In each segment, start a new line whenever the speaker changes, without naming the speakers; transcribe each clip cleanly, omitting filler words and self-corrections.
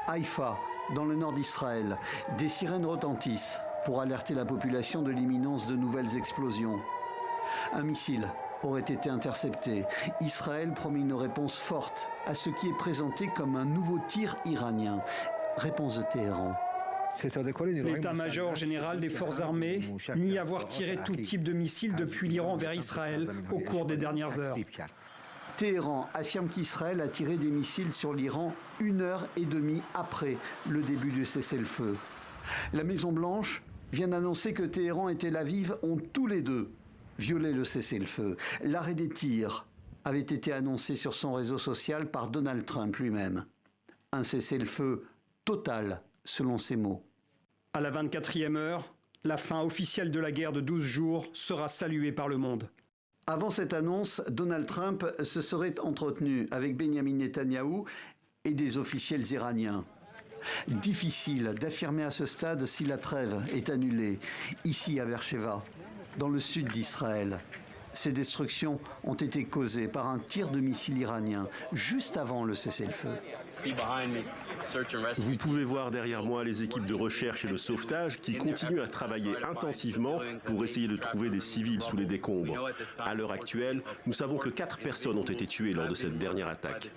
Haïfa, dans le nord d'Israël, des sirènes retentissent pour alerter la population de l'imminence de nouvelles explosions. Un missile aurait été intercepté. Israël promet une réponse forte à ce qui est présenté comme un nouveau tir iranien. Réponse de Téhéran.
L'état-major général des forces armées nie avoir tiré tout type de missiles depuis l'Iran vers Israël au cours des dernières heures.
Téhéran affirme qu'Israël a tiré des missiles sur l'Iran 1h30 après le début du cessez-le-feu. La Maison-Blanche vient d'annoncer que Téhéran et Tel Aviv ont tous les deux violé le cessez-le-feu. L'arrêt des tirs avait été annoncé sur son réseau social par Donald Trump lui-même. Un cessez-le-feu total, selon ses mots.
À la 24e heure, la fin officielle de la guerre de 12 jours sera saluée par le monde.
Avant cette annonce, Donald Trump se serait entretenu avec Benjamin Netanyahou et des officiels iraniens. Difficile d'affirmer à ce stade si la trêve est annulée. Ici à Beersheva, dans le sud d'Israël, ces destructions ont été causées par un tir de missile iranien juste avant le cessez-le-feu.
Vous pouvez voir derrière moi les équipes de recherche et de sauvetage qui continuent à travailler intensivement pour essayer de trouver des civils sous les décombres. À l'heure actuelle, nous savons que 4 personnes ont été tuées lors de cette dernière attaque.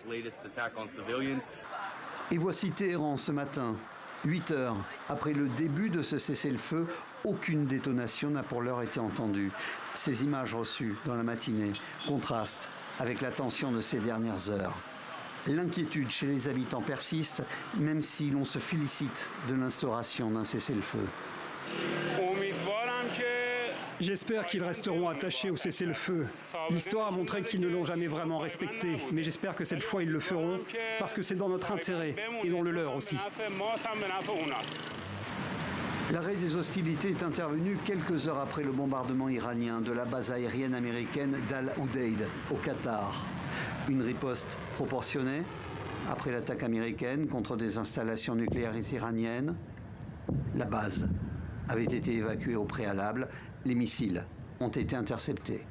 Et voici Téhéran ce matin, 8 heures après le début de ce cessez-le-feu. Aucune détonation n'a pour l'heure été entendue. Ces images reçues dans la matinée contrastent avec la tension de ces dernières heures. L'inquiétude chez les habitants persiste, même si l'on se félicite de l'instauration d'un cessez-le-feu.
J'espère qu'ils resteront attachés au cessez-le-feu. L'histoire a montré qu'ils ne l'ont jamais vraiment respecté, mais j'espère que cette fois ils le feront, parce que c'est dans notre intérêt et dans le leur aussi.
L'arrêt des hostilités est intervenu quelques heures après le bombardement iranien de la base aérienne américaine d'Al Udeid, au Qatar. Une riposte proportionnée après l'attaque américaine contre des installations nucléaires iraniennes. La base avait été évacuée au préalable. Les missiles ont été interceptés.